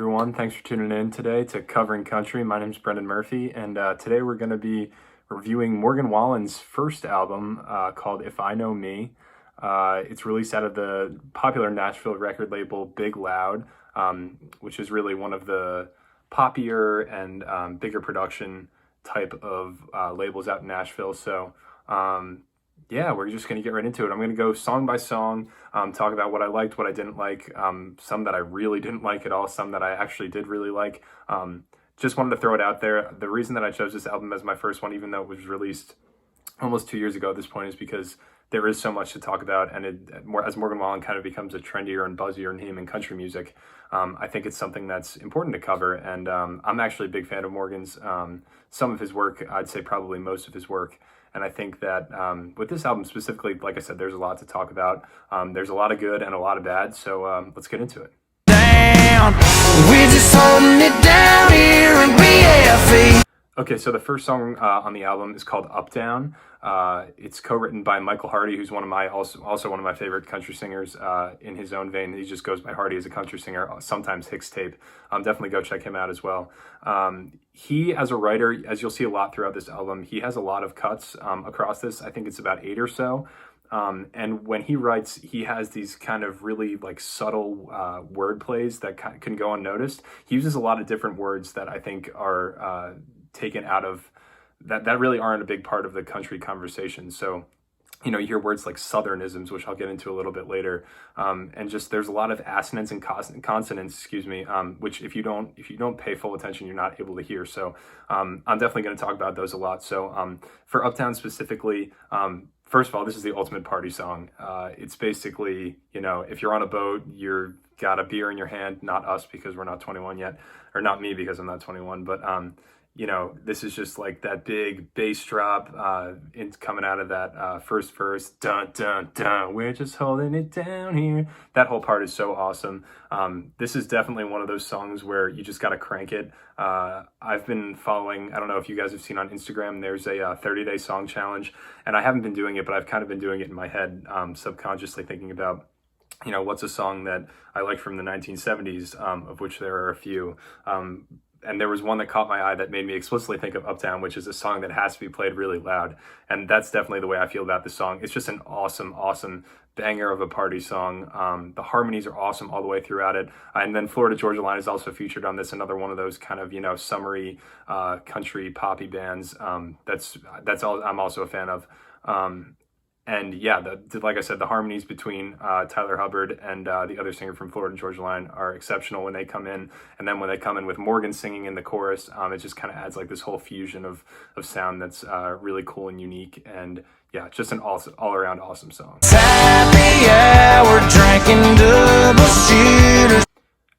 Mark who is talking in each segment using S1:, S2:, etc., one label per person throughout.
S1: everyone. Thanks for tuning in today to Covering Country. My name's Brendan Murphy, and today we're going to be reviewing Morgan Wallen's first album called If I Know Me. It's released out of the popular Nashville record label Big Loud, which is really one of the poppier and bigger production type of labels out in Nashville. So yeah, we're just going to get right into it. I'm going to go song by song, talk about what I liked, what I didn't like, some that I really didn't like at all, some that I actually did really like. Just wanted to throw it out there. The reason that I chose this album as my first one, even though it was released almost 2 years ago at this point, is because there is so much to talk about, and as Morgan Wallen kind of becomes a trendier and buzzier name in country music, I think it's something that's important to cover, and I'm actually a big fan of Morgan's. Some of his work, I'd say probably most of his work, and I think that with this album specifically, like I said, there's a lot to talk about. There's a lot of good and a lot of bad, so let's get into it.
S2: Down. We're just holding it down here in BFE.
S1: Okay, so the first song on the album is called Up Down. It's co-written by Michael Hardy, who's one of my also one of my favorite country singers in his own vein. He just goes by Hardy as a country singer, sometimes Hicks Tape. Definitely go check him out as well. He, as a writer, as you'll see a lot throughout this album, he has a lot of cuts across this. I think it's about 8 or so. And when he writes, he has these kind of really like subtle word plays that can go unnoticed. He uses a lot of different words that I think are taken out of that really aren't a big part of the country conversation. So, you know, you hear words like southernisms, which I'll get into a little bit later, and just there's a lot of assonance and consonants, which if you don't pay full attention, you're not able to hear. So I'm definitely going to talk about those a lot. So for Uptown specifically, first of all, this is the ultimate party song. It's basically, you know, if you're on a boat, you're got a beer in your hand, not us because we're not 21 yet, or not me because I'm not 21, but you know, this is just like that big bass drop coming out of that first verse. Dun, dun, dun, we're just holding it down here. That whole part is so awesome. This is definitely one of those songs where you just got to crank it. I've been following, I don't know if you guys have seen on Instagram, there's a 30-day song challenge, and I haven't been doing it, but I've kind of been doing it in my head, subconsciously thinking about, you know, what's a song that I like from the 1970s, of which there are a few. And there was one that caught my eye that made me explicitly think of Uptown, which is a song that has to be played really loud. And that's definitely the way I feel about this song. It's just an awesome, awesome banger of a party song. The harmonies are awesome all the way throughout it. And then Florida Georgia Line is also featured on this, another one of those kind of, you know, summery country poppy bands. That's all I'm also a fan of. And yeah, like I said, the harmonies between Tyler Hubbard and the other singer from Florida Georgia Line are exceptional when they come in. And then when they come in with Morgan singing in the chorus, it just kind of adds like this whole fusion of sound that's really cool and unique. And yeah, just an all-around awesome song.
S2: Happy hour, drinking double shooters.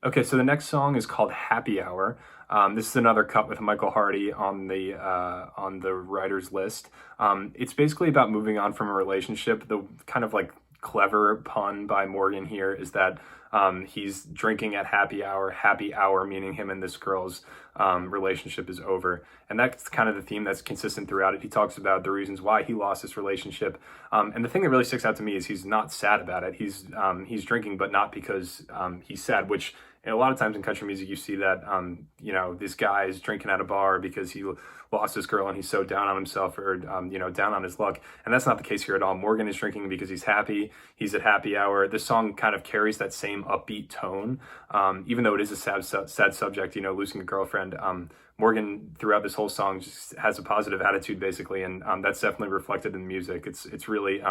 S1: Okay, so the next song is called Happy Hour. This is another cut with Michael Hardy on the writer's list. It's basically about moving on from a relationship. The kind of like clever pun by Morgan here is that he's drinking at happy hour meaning him and this girl's relationship is over. And that's kind of the theme that's consistent throughout it. He talks about the reasons why he lost this relationship. And the thing that really sticks out to me is he's not sad about it. He's drinking, but not because he's sad, which and a lot of times in country music, you see that, you know, this guy is drinking at a bar because he lost his girl and he's so down on himself or, you know, down on his luck. And that's not the case here at all. Morgan is drinking because he's happy. He's at happy hour. This song kind of carries that same upbeat tone, even though it is a sad subject, you know, losing a girlfriend. Morgan, throughout this whole song, just has a positive attitude, basically, and that's definitely reflected in the music. It's really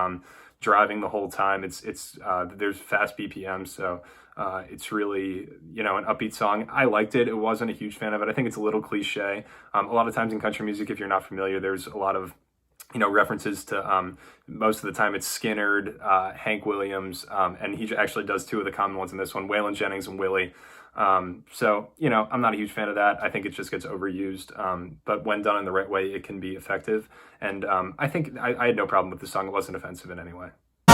S1: driving the whole time. There's fast BPM, so it's really, you know, an upbeat song. I liked it. I wasn't a huge fan of it. I think it's a little cliche. A lot of times in country music, if you're not familiar, there's a lot of, you know, references to most of the time it's Skinnerd, Hank Williams, and he actually does 2 of the common ones in this one, Waylon Jennings and Willie. So, you know, I'm not a huge fan of that. I think it just gets overused. But when done in the right way, it can be effective. And I think I had no problem with the song. It wasn't offensive in any way.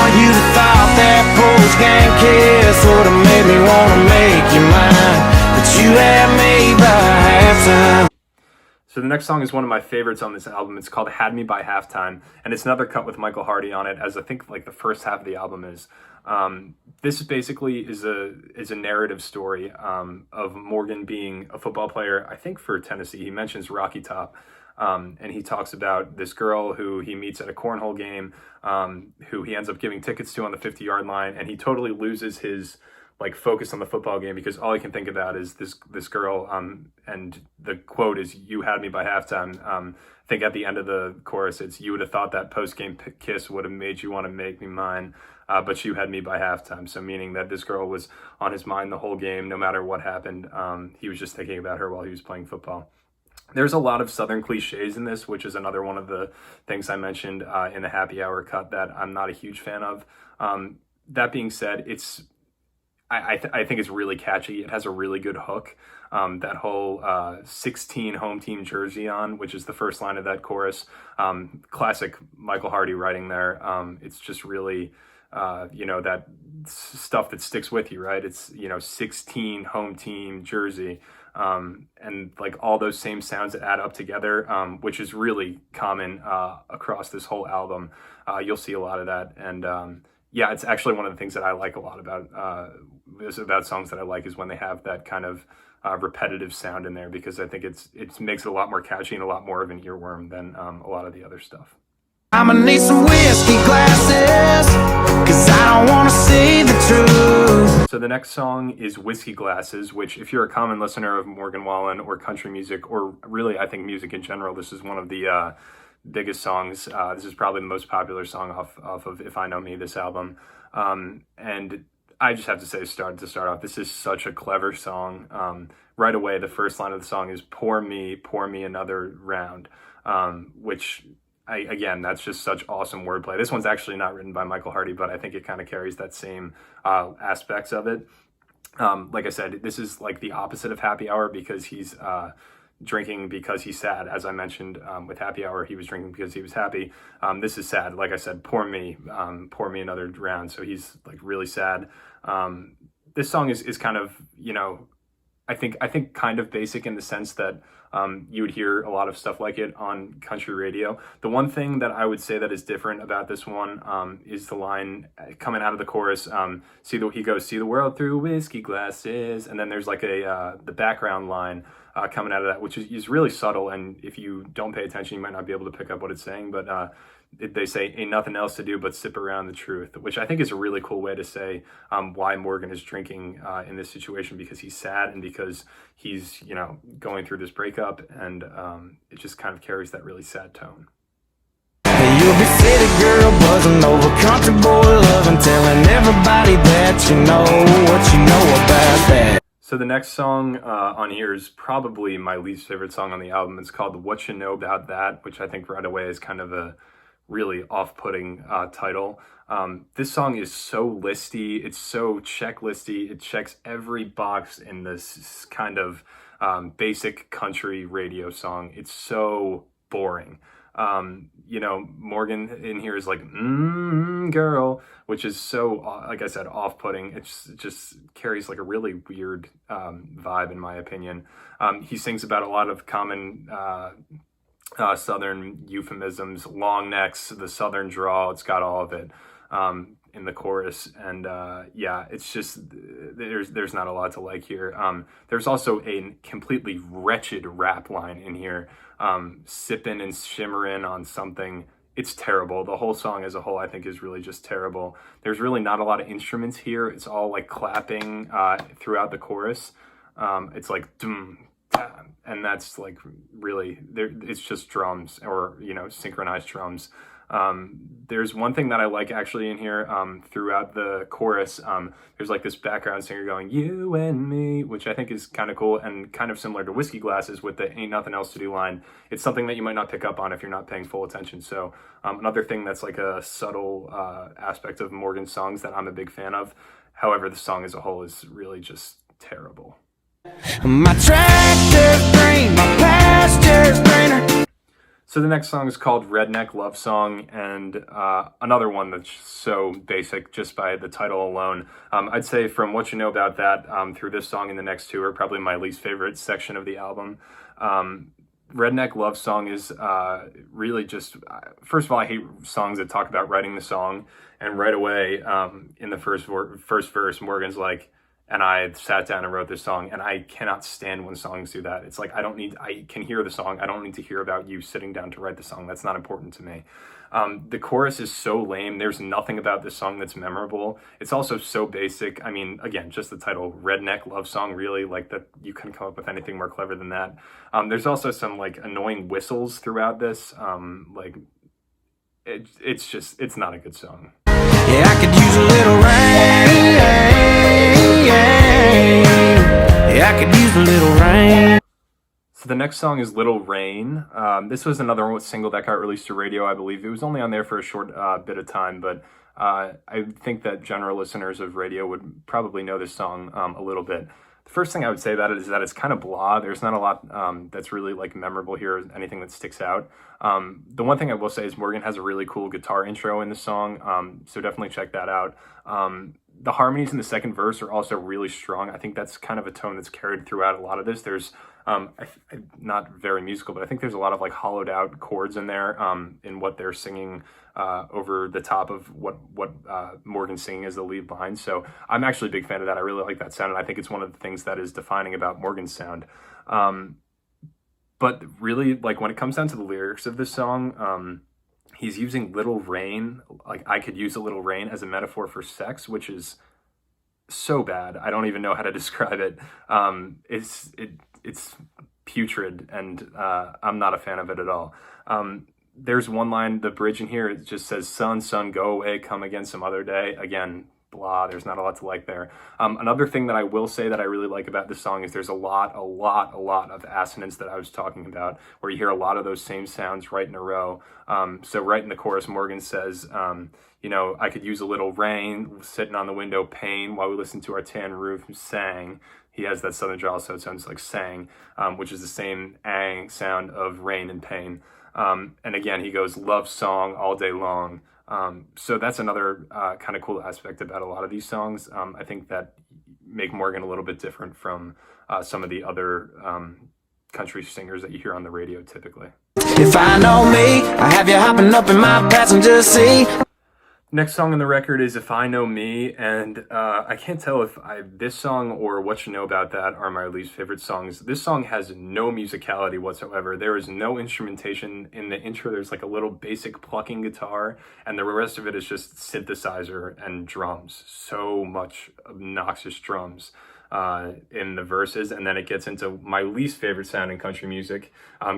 S2: You thought that post-game kiss would have made me want to make you mine, but you had me by halftime.
S1: So the next song is one of my favorites on this album. It's called Had Me by Halftime, and it's another cut with Michael Hardy on it, as I think like the first half of the album is. This basically is a narrative story of Morgan being a football player, I think for Tennessee. He mentions Rocky Top, and he talks about this girl who he meets at a cornhole game, who he ends up giving tickets to on the 50-yard line, and he totally loses his like focus on the football game because all he can think about is this girl. And the quote is, "You had me by halftime." I think at the end of the chorus, it's, "You would have thought that post-game kiss would have made you want to make me mine, but you had me by halftime." So meaning that this girl was on his mind the whole game, no matter what happened. He was just thinking about her while he was playing football. There's a lot of Southern cliches in this, which is another one of the things I mentioned in the Happy Hour cut that I'm not a huge fan of. That being said, I think it's really catchy. It has a really good hook. That whole 16 home team jersey on, which is the first line of that chorus. Classic Michael Hardy writing there. It's just really, that stuff that sticks with you, right? It's, 16 home team jersey. And like all those same sounds that add up together, which is really common across this whole album. You'll see a lot of that. And yeah, it's actually one of the things that I like a lot about songs that I like is when they have that kind of repetitive sound in there, because I think it makes it a lot more catchy and a lot more of an earworm than a lot of the other stuff.
S2: I'ma need some whiskey glasses, 'cause I don't wanna see the truth.
S1: So the next song is Whiskey Glasses, which if you're a common listener of Morgan Wallen or country music, or really I think music in general, this is one of the biggest songs. This is probably the most popular song off of If I Know Me, this album. And I just have to say, to start off, this is such a clever song. Right away, the first line of the song is pour me another round, which, again, that's just such awesome wordplay. This one's actually not written by Michael Hardy, but I think it kind of carries that same aspects of it. Like I said, this is like the opposite of Happy Hour, because he's drinking because he's sad. As I mentioned, with Happy Hour, he was drinking because he was happy. This is sad. Like I said, pour me another round. So he's like really sad. This song is kind of, I think kind of basic in the sense that you would hear a lot of stuff like it on country radio. The one thing that I would say that is different about this one is the line coming out of the chorus. He goes, "See the world through whiskey glasses," and then there's like the background line coming out of that, which is really subtle, and if you don't pay attention, you might not be able to pick up what it's saying, but they say, "Ain't nothing else to do but sip around the truth," which I think is a really cool way to say why Morgan is drinking in this situation, because he's sad and because he's, going through this breakup, and it just kind of carries that really sad tone.
S2: You'll be city girl buzzing over country boy loving, telling everybody that you know what you know about that.
S1: So the next song on here is probably my least favorite song on the album. It's called What You Know About That, which I think right away is kind of a really off-putting title. This song is so listy. It's so checklisty. It checks every box in this kind of basic country radio song. It's so boring. Morgan in here is like, girl, which is so, like I said, off-putting. It just carries like a really weird vibe, in my opinion. He sings about a lot of common Southern euphemisms, long necks, the Southern drawl. It's got all of it in the chorus, and it's just there's not a lot to like here. There's also a completely wretched rap line in here, sipping and shimmering on something. It's terrible. The whole song as a whole, I think, is really just terrible. There's really not a lot of instruments here. It's all like clapping throughout the chorus. It's like dum, dum, and that's like really there. It's just drums, or synchronized drums. There's one thing that I like actually in here throughout the chorus. There's like this background singer going, "You and me," which I think is kind of cool and kind of similar to Whiskey Glasses with the "Ain't nothing else to do" line. It's something that you might not pick up on if you're not paying full attention. So another thing that's like a subtle aspect of Morgan's songs that I'm a big fan of. However, the song as a whole is really just terrible.
S2: My tractor's green, my pasture's greener.
S1: So the next song is called Redneck Love Song, and another one that's so basic just by the title alone. I'd say from What You Know About That through this song and the next two are probably my least favorite section of the album. Redneck Love Song is really just, first of all, I hate songs that talk about writing the song. And right away, in the first verse, Morgan's like, and I sat down and wrote this song, and I cannot stand when songs do that. It's like, I can hear the song. I don't need to hear about you sitting down to write the song. That's not important to me. The chorus is so lame. There's nothing about this song that's memorable. It's also so basic. I mean, again, just the title, Redneck Love Song, really, like that, you couldn't come up with anything more clever than that. There's also some like annoying whistles throughout this. It's not a good song.
S2: Yeah, I could use a little rain. Yeah, I could use a little rain.
S1: So the next song is Little Rain. This was another single that got released to radio, I believe. It was only on there for a short bit of time, but I think that general listeners of radio would probably know this song a little bit. The first thing I would say about it is that it's kind of blah. There's not a lot that's really like memorable here, anything that sticks out. The one thing I will say is Morgan has a really cool guitar intro in the song, so definitely check that out. The harmonies in the second verse are also really strong. I think that's kind of a tone that's carried throughout a lot of this. There's not very musical, but I think there's a lot of like hollowed out chords in there in what they're singing over the top of what Morgan's singing as the lead line. So I'm actually a big fan of that. I really like that sound, and I think it's one of the things that is defining about Morgan's sound. But really, like when it comes down to the lyrics of this song, he's using little rain, like I could use a little rain, as a metaphor for sex, which is so bad. I don't even know how to describe it. It's putrid, and I'm not a fan of it at all. There's one line, the bridge in here, it just says, "Sun, sun, go away, come again some other day." Again, blah, there's not a lot to like there. Another thing that I will say that I really like about this song is there's a lot of assonance that I was talking about, where you hear a lot of those same sounds right in a row. So right in the chorus, Morgan says, I could use a little rain, sitting on the window pane, while we listen to our tan roof sang. He has that southern drawl, so it sounds like sang, which is the same ang sound of rain and pain. And again, he goes, love song all day long. So that's another kind of cool aspect about a lot of these songs. I think that make Morgan a little bit different from some of the other country singers that you hear on the radio typically.
S2: If I know me, I have you hopping up in my passenger seat.
S1: Next song on the record is If I Know Me, and I can't tell if this song or What You Know About That are my least favorite songs. This song has no musicality whatsoever. There is no instrumentation in the intro. There's like a little basic plucking guitar, and the rest of it is just synthesizer and drums. So much obnoxious drums in the verses, and then it gets into my least favorite sound in country music,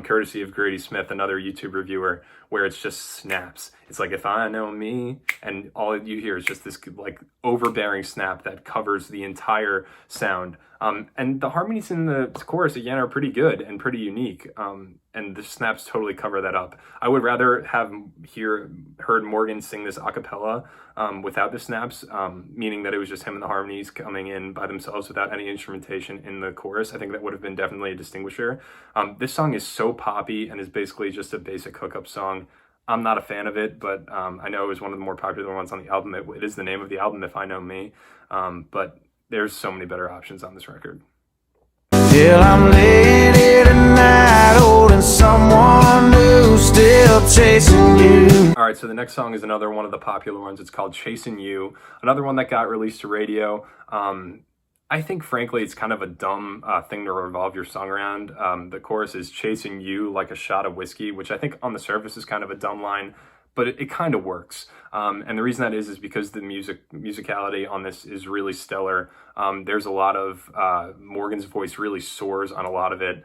S1: courtesy of Grady Smith, another YouTube reviewer, where it's just snaps. It's like, if I know me, and all you hear is just this like overbearing snap that covers the entire sound. And the harmonies in the chorus, again, are pretty good and pretty unique. And the snaps totally cover that up. I would rather have heard Morgan sing this a cappella without the snaps, meaning that it was just him and the harmonies coming in by themselves without any instrumentation in the chorus. I think that would have been definitely a distinguisher. This song is so poppy and is basically just a basic hookup song. I'm not a fan of it, but I know it was one of the more popular ones on the album. It is the name of the album, If I Know Me, but there's so many better options on this record.
S2: Till I'm late here tonight, holding someone new, still chasing you.
S1: All right, so the next song is another one of the popular ones. It's called Chasing You, another one that got released to radio. I think, frankly, it's kind of a dumb thing to revolve your song around. The chorus is chasing you like a shot of whiskey, which I think on the surface is kind of a dumb line, but it kind of works. And the reason that is because the musicality on this is really stellar. There's a lot of Morgan's voice really soars on a lot of it.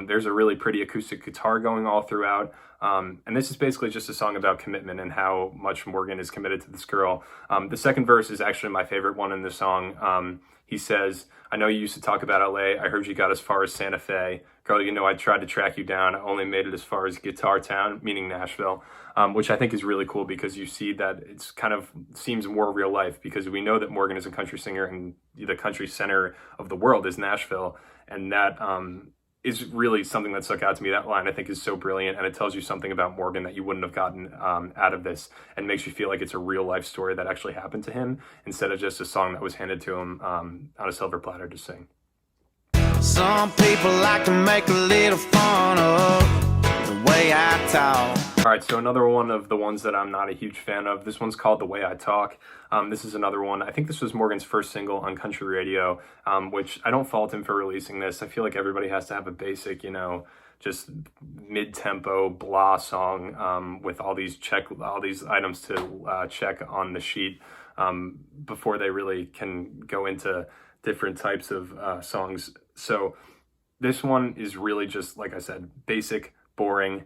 S1: There's a really pretty acoustic guitar going all throughout. And this is basically just a song about commitment and how much Morgan is committed to this girl. The second verse is actually my favorite one in the song. He says, I know you used to talk about LA. I heard you got as far as Santa Fe. Girl, you know I tried to track you down. I only made it as far as Guitar Town, meaning Nashville, which I think is really cool because you see that it's kind of seems more real life, because we know that Morgan is a country singer and the country center of the world is Nashville. And that is really something that stuck out to me. That line I think is so brilliant, and it tells you something about Morgan that you wouldn't have gotten out of this, and makes you feel like it's a real life story that actually happened to him instead of just a song that was handed to him on a silver platter to sing.
S2: Some people like to make a little fun of the way I talk.
S1: All right, so another one of the ones that I'm not a huge fan of. This one's called The Way I Talk. This is another one. I think this was Morgan's first single on country radio, which I don't fault him for releasing this. I feel like everybody has to have a basic, just mid-tempo blah song with all these items to check on the sheet before they really can go into different types of songs. So this one is really just, like I said, basic, boring.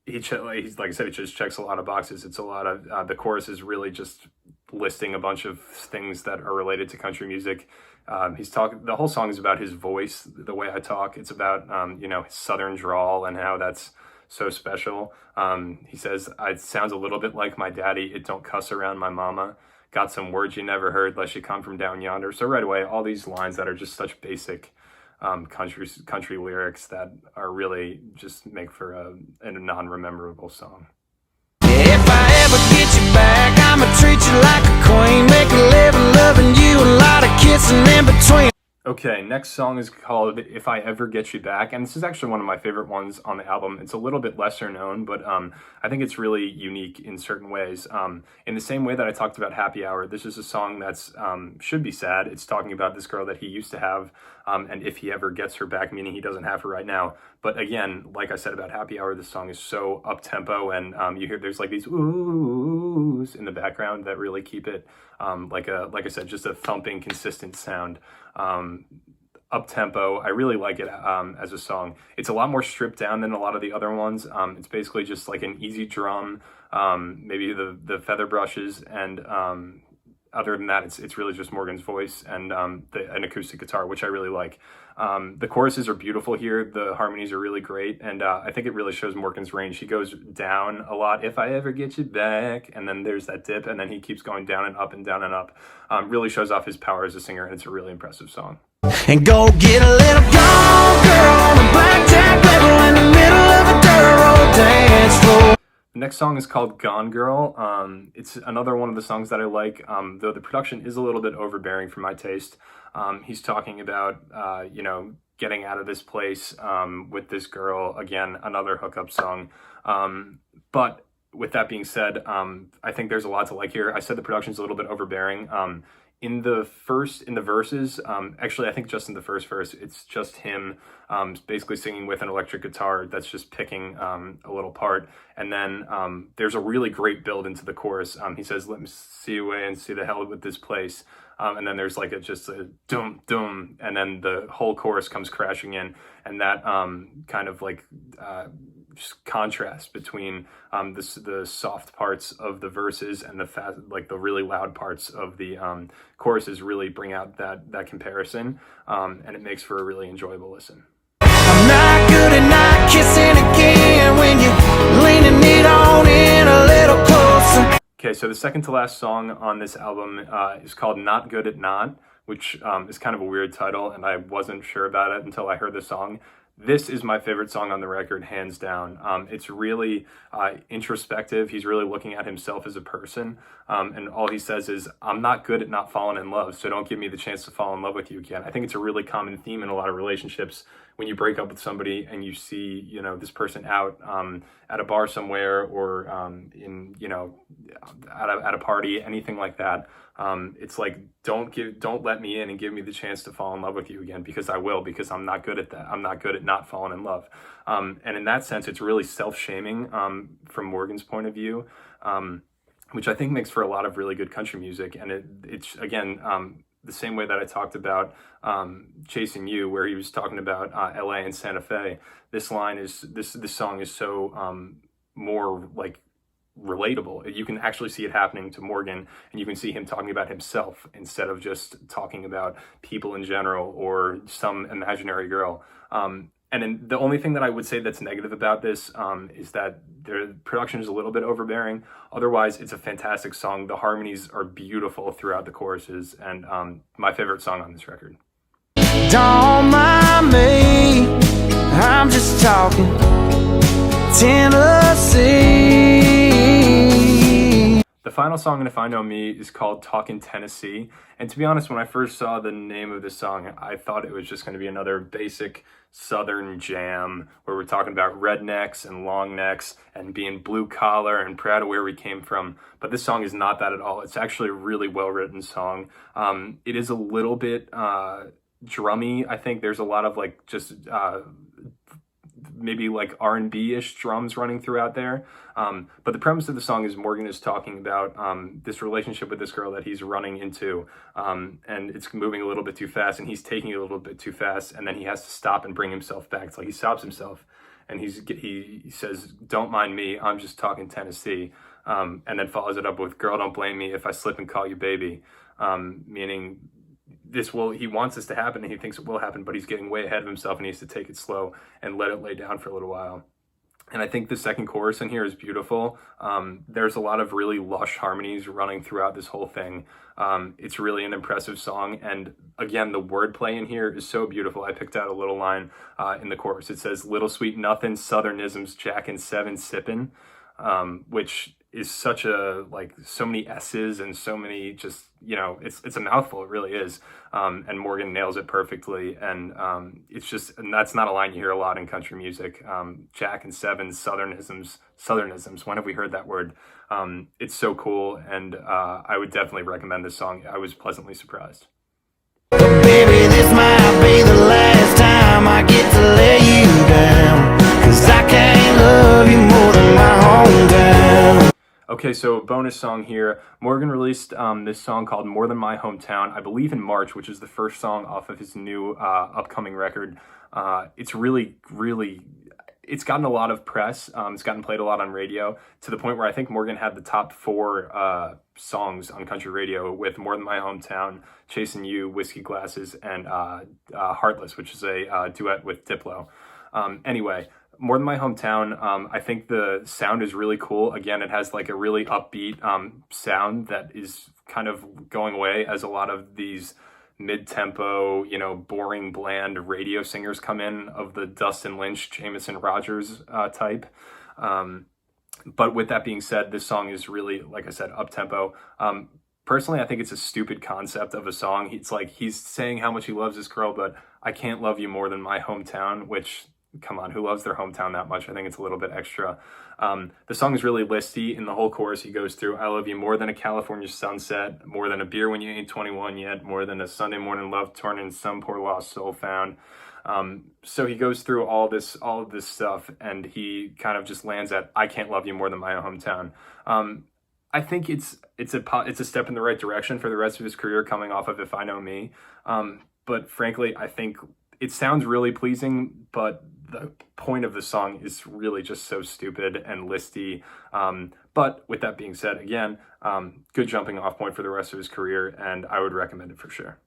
S1: He's like I said, it just checks a lot of boxes. It's a lot of the chorus is really just listing a bunch of things that are related to country music. The whole song is about his voice, the way I talk. It's about his southern drawl and how that's so special. He says, "It sounds a little bit like my daddy. It don't cuss around my mama. Got some words you never heard, lest you come from down yonder." So right away, all these lines that are just such basic country lyrics that are really just make for a non-rememberable song.
S2: If I ever get you back, I'ma treat you like a queen, make a living loving you, a lot of kissing in between.
S1: Okay, next song is called If I Ever Get You Back, and this is actually one of my favorite ones on the album. It's a little bit lesser known, but I think it's really unique in certain ways. In the same way that I talked about Happy Hour, this is a song that's should be sad. It's talking about this girl that he used to have, and if he ever gets her back, meaning he doesn't have her right now. But again, like I said about Happy Hour, this song is so up-tempo, and you hear there's like these oohs in the background that really keep it like I said, just a thumping, consistent sound. Up-tempo. I really like it as a song. It's a lot more stripped down than a lot of the other ones. It's basically just like an easy drum, maybe the feather brushes, and other than that, it's really just Morgan's voice and an acoustic guitar, which I really like. The choruses are beautiful here. The harmonies are really great, and I think it really shows Morgan's range. He goes down a lot, if I ever get you back, and then there's that dip, and then he keeps going down and up and down and up. Really shows off his power as a singer, and it's a really impressive song.
S2: And go get a little gone girl on a blackjack level in the middle of a dirt road dance floor.
S1: The next song is called Gone Girl. It's another one of the songs that I like, though the production is a little bit overbearing for my taste. He's talking about, getting out of this place with this girl. Again, another hookup song. But with that being said, I think there's a lot to like here. I said the production's a little bit overbearing. In the verses, actually, I think just in the first verse, it's just him basically singing with an electric guitar that's just picking a little part. And then there's a really great build into the chorus. He says, "Let me see you away and see the hell with this place." And then there's like just a dum dum, and then the whole chorus comes crashing in, and that kind of like just contrast between the soft parts of the verses and the really loud parts of the choruses really bring out that comparison, and it makes for a really enjoyable listen.
S2: I'm not good at not kissing again when you're leaning it on in a little closer.
S1: Okay, so the second to last song on this album is called Not Good at Not, which is kind of a weird title, and I wasn't sure about it until I heard the song. This is my favorite song on the record, hands down. It's really introspective. He's really looking at himself as a person, and all he says is, "I'm not good at not falling in love, so don't give me the chance to fall in love with you again." I think it's a really common theme in a lot of relationships. When you break up with somebody and you see, this person out at a bar somewhere, or at a party, anything like that, it's like, don't let me in and give me the chance to fall in love with you again, because I will, because I'm not good at that. I'm not good at not falling in love. And in that sense, it's really self-shaming from Morgan's point of view, which I think makes for a lot of really good country music. And it's again, the same way that I talked about Chasing You, where he was talking about LA and Santa Fe. This song is so more like relatable. You can actually see it happening to Morgan, and you can see him talking about himself instead of just talking about people in general or some imaginary girl. And then the only thing that I would say that's negative about this is that the production is a little bit overbearing. Otherwise, it's a fantastic song. The harmonies are beautiful throughout the choruses, and my favorite song on this record.
S2: Don't mind me, I'm just talking Tennessee.
S1: The final song in If I Know Me is called Talkin' Tennessee. And to be honest, when I first saw the name of this song, I thought it was just going to be another basic Southern jam where we're talking about rednecks and long necks and being blue collar and proud of where we came from. But this song is not that at all. It's actually a really well-written song. It is a little bit drummy. I think there's a lot of like just maybe like R&B-ish drums running throughout there. But the premise of the song is Morgan is talking about this relationship with this girl that he's running into, and it's moving a little bit too fast, and he's taking it a little bit too fast, and then he has to stop and bring himself back. It's like he stops himself, and he says, "Don't mind me, I'm just talking Tennessee," and then follows it up with, "Girl, don't blame me if I slip and call you baby," meaning he wants this to happen and he thinks it will happen, but he's getting way ahead of himself and he has to take it slow and let it lay down for a little while. And I think the second chorus in here is beautiful. There's a lot of really lush harmonies running throughout this whole thing. It's really an impressive song. And again, the wordplay in here is so beautiful. I picked out a little line in the chorus. It says, "Little sweet nothing, Southernisms, Jack and Seven sippin'," which is such a, like, so many S's and so many just, it's a mouthful. It really is. And Morgan nails it perfectly. And and that's not a line you hear a lot in country music. Jack and Seven, Southernisms. When have we heard that word? It's so cool. And I would definitely recommend this song. I was pleasantly surprised.
S2: Baby, this might be the last time I get to lay you down, 'cause I can't love you more than my hometown.
S1: Okay, so a bonus song here. Morgan released this song called More Than My Hometown, I believe in March, which is the first song off of his new upcoming record. It's really, it's gotten a lot of press. It's gotten played a lot on radio, to the point where I think Morgan had the top 4 songs on country radio with More Than My Hometown, Chasing You, Whiskey Glasses, and Heartless, which is a duet with Diplo. Anyway, More Than My Hometown, I think the sound is really cool. Again, it has like a really upbeat sound that is kind of going away as a lot of these mid-tempo, boring, bland radio singers come in, of the Dustin Lynch, Jameson Rogers type. But with that being said, this song is really, like I said, up-tempo. Personally, I think it's a stupid concept of a song. It's like he's saying how much he loves this girl, but I can't love you more than my hometown, which, come on, who loves their hometown that much? I think it's a little bit extra. The song is really listy. In the whole chorus, he goes through, "I love you more than a California sunset, more than a beer when you ain't 21 yet, more than a Sunday morning love torn in some poor lost soul found." So he goes through all of this stuff, and he kind of just lands at, "I can't love you more than my hometown." I think it's a step in the right direction for the rest of his career, coming off of If I Know Me. But frankly, I think it sounds really pleasing, but the point of the song is really just so stupid and listy. But with that being said, again, good jumping off point for the rest of his career, and I would recommend it for sure.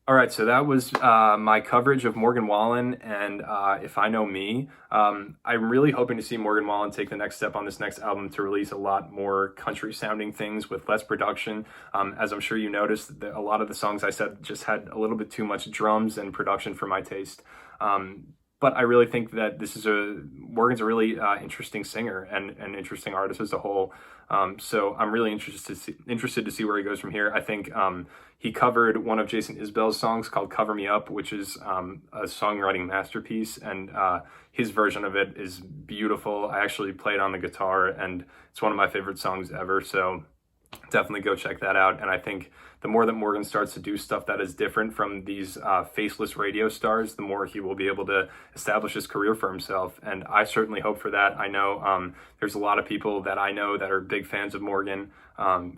S1: All right, so that was my coverage of Morgan Wallen and If I Know Me. I'm really hoping to see Morgan Wallen take the next step on this next album to release a lot more country-sounding things with less production. As I'm sure you noticed, a lot of the songs I said just had a little bit too much drums and production for my taste. But I really think that Morgan's a really interesting singer and an interesting artist as a whole. So I'm really interested to see where he goes from here. I think he covered one of Jason Isbell's songs called "Cover Me Up," which is a songwriting masterpiece, and his version of it is beautiful. I actually played on the guitar, and it's one of my favorite songs ever. So definitely go check that out. And I think the more that Morgan starts to do stuff that is different from these faceless radio stars, the more he will be able to establish his career for himself. And I certainly hope for that. I know there's a lot of people that I know that are big fans of Morgan.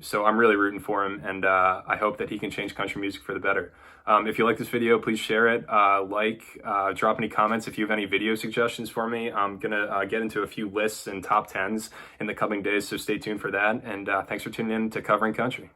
S1: So I'm really rooting for him, and I hope that he can change country music for the better. If you like this video, please share it, drop any comments. If you have any video suggestions for me, I'm going to get into a few lists and top 10s in the coming days, so stay tuned for that. And thanks for tuning in to Covering Country.